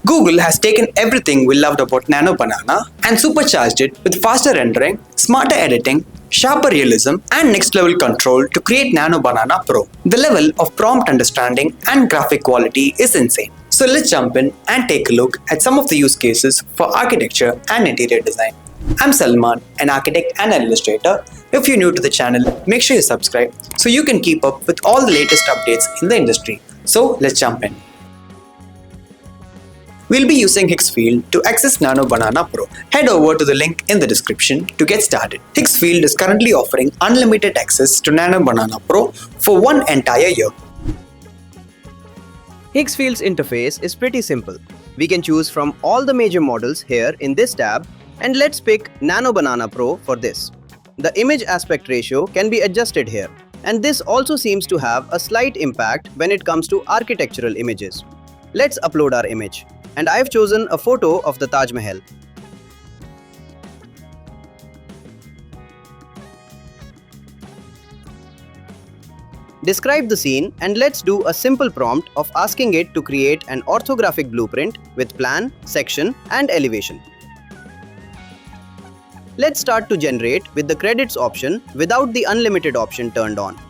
Google has taken everything we loved about Nano Banana and supercharged it with faster rendering, smarter editing, sharper realism, and next level control to create Nano Banana Pro. The level of prompt understanding and graphic quality is insane. So let's jump in and take a look at some of the use cases for architecture and interior design. I'm Salman, an architect and an illustrator. If you're new to the channel, make sure you subscribe so you can keep up with all the latest updates in the industry. So let's jump in. We'll be using Higgsfield to access Nano Banana Pro. Head over to the link in the description to get started. Higgsfield is currently offering unlimited access to Nano Banana Pro for one entire year. Higgsfield's interface is pretty simple. We can choose from all the major models here in this tab, and let's pick Nano Banana Pro for this. The image aspect ratio can be adjusted here, and this also seems to have a slight impact when it comes to architectural images. Let's upload our image. And I've chosen a photo of the Taj Mahal. Describe the scene, and let's do a simple prompt of asking it to create an orthographic blueprint with plan, section, and elevation. Let's start to generate with the credits option without the unlimited option turned on.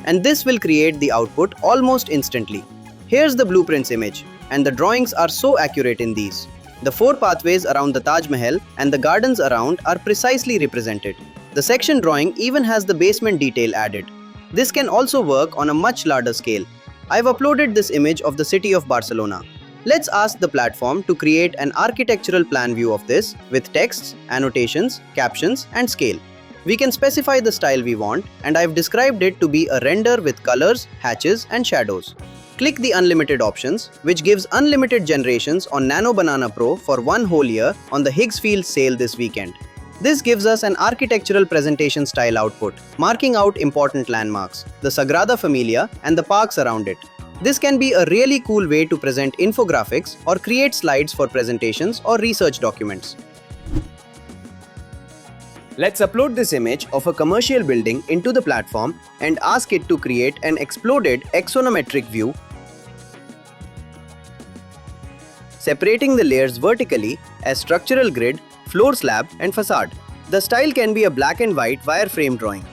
And this will create the output almost instantly. Here's the blueprints image, and the drawings are so accurate in these. The 4 pathways around the Taj Mahal and the gardens around are precisely represented. The section drawing even has the basement detail added. This can also work on a much larger scale. I've uploaded this image of the city of Barcelona. Let's ask the platform to create an architectural plan view of this with texts, annotations, captions, and scale. We can specify the style we want, and I've described it to be a render with colors, hatches, and shadows. Click the unlimited options, which gives unlimited generations on Nano Banana Pro for one whole year on the Higgsfield sale this weekend. This gives us an architectural presentation style output, marking out important landmarks, the Sagrada Familia, and the parks around it. This can be a really cool way to present infographics or create slides for presentations or research documents. Let's upload this image of a commercial building into the platform and ask it to create an exploded axonometric view, separating the layers vertically as structural grid, floor slab, and facade. The style can be a black and white wireframe drawing.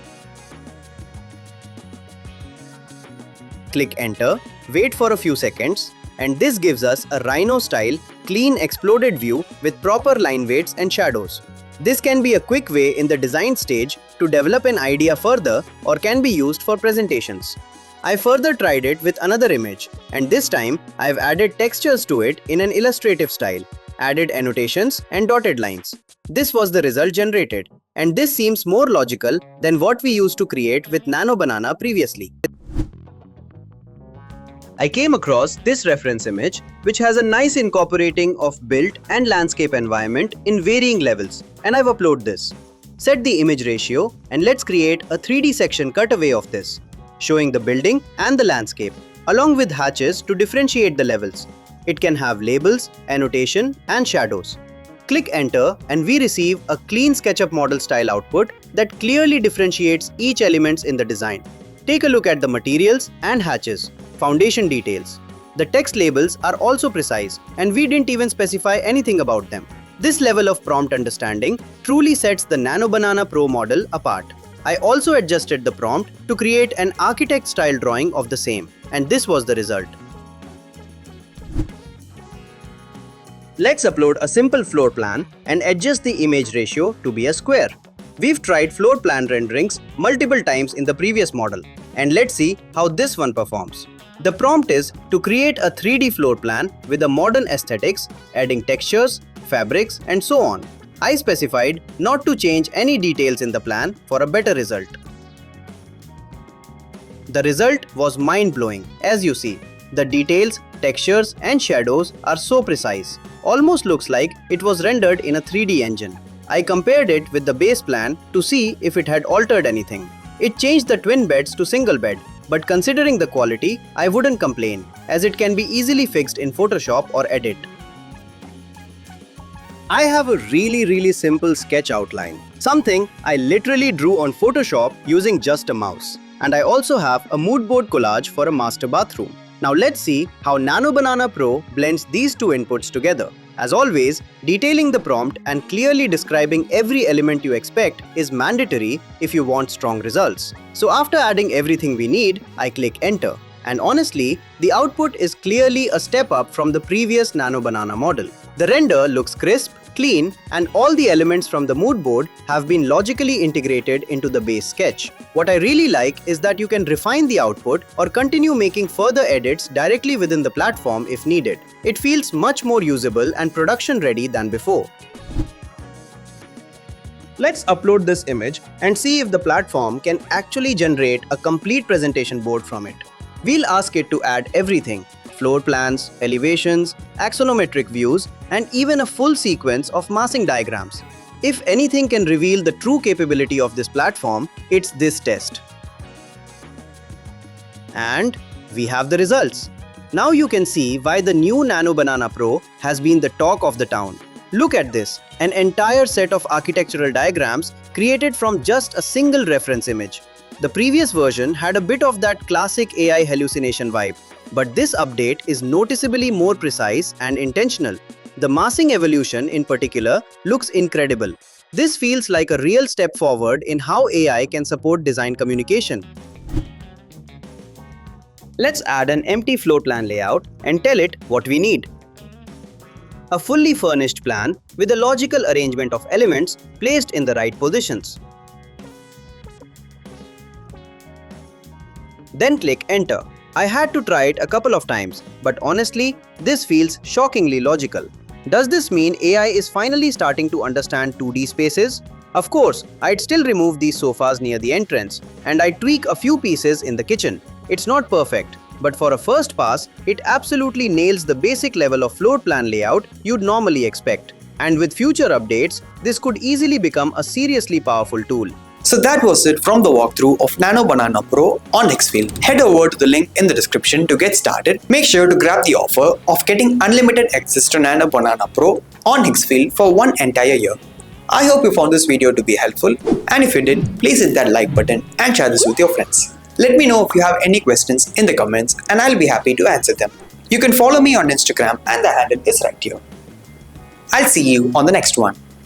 Click enter, wait for a few seconds, and this gives us a rhino style, clean exploded view with proper line weights and shadows. This can be a quick way in the design stage to develop an idea further or can be used for presentations. I further tried it with another image, and this time I've added textures to it in an illustrative style, added annotations and dotted lines. This was the result generated, and this seems more logical than what we used to create with Nano Banana previously. I came across this reference image, which has a nice incorporating of built and landscape environment in varying levels, and I've uploaded this. Set the image ratio, and let's create a 3D section cutaway of this, showing the building and the landscape, along with hatches to differentiate the levels. It can have labels, annotation, and shadows. Click enter, and we receive a clean SketchUp model style output that clearly differentiates each element in the design. Take a look at the materials and hatches, foundation details. The text labels are also precise, and we didn't even specify anything about them. This level of prompt understanding truly sets the Nano Banana Pro model apart. I also adjusted the prompt to create an architect-style drawing of the same, and this was the result. Let's upload a simple floor plan and adjust the image ratio to be a square. We've tried floor plan renderings multiple times in the previous model, and let's see how this one performs. The prompt is to create a 3D floor plan with a modern aesthetics, adding textures, fabrics, and so on. I specified not to change any details in the plan for a better result. The result was mind-blowing. As you see, the details, textures, and shadows are so precise. Almost looks like it was rendered in a 3D engine. I compared it with the base plan to see if it had altered anything. It changed the twin beds to single bed, but considering the quality, I wouldn't complain, as it can be easily fixed in Photoshop or edit. I have a really simple sketch outline, something I literally drew on Photoshop using just a mouse. And I also have a mood board collage for a master bathroom. Now let's see how Nano Banana Pro blends these two inputs together. As always, detailing the prompt and clearly describing every element you expect is mandatory if you want strong results. So after adding everything we need, I click enter. And honestly, the output is clearly a step up from the previous Nano Banana model. The render looks crisp, clean, and all the elements from the mood board have been logically integrated into the base sketch. What I really like is that you can refine the output or continue making further edits directly within the platform if needed. It feels much more usable and production ready than before. Let's upload this image and see if the platform can actually generate a complete presentation board from it. We'll ask it to add everything: floor plans, elevations, axonometric views, and even a full sequence of massing diagrams. If anything can reveal the true capability of this platform, it's this test. And we have the results. Now you can see why the new Nano Banana Pro has been the talk of the town. Look at this, an entire set of architectural diagrams created from just a single reference image. The previous version had a bit of that classic AI hallucination vibe, but this update is noticeably more precise and intentional. The massing evolution in particular looks incredible. This feels like a real step forward in how AI can support design communication. Let's add an empty floor plan layout and tell it what we need. A fully furnished plan with a logical arrangement of elements placed in the right positions. Then click enter. I had to try it a couple of times, but honestly, this feels shockingly logical. Does this mean AI is finally starting to understand 2D spaces? Of course, I'd still remove these sofas near the entrance, and I'd tweak a few pieces in the kitchen. It's not perfect, but for a first pass, it absolutely nails the basic level of floor plan layout you'd normally expect. And with future updates, this could easily become a seriously powerful tool. So that was it from the walkthrough of Nano Banana Pro on Higgsfield. Head over to the link in the description to get started. Make sure to grab the offer of getting unlimited access to Nano Banana Pro on Higgsfield for one entire year. I hope you found this video to be helpful, and if you did, please hit that like button and share this with your friends. Let me know if you have any questions in the comments and I'll be happy to answer them. You can follow me on Instagram and the handle is right here. I'll see you on the next one.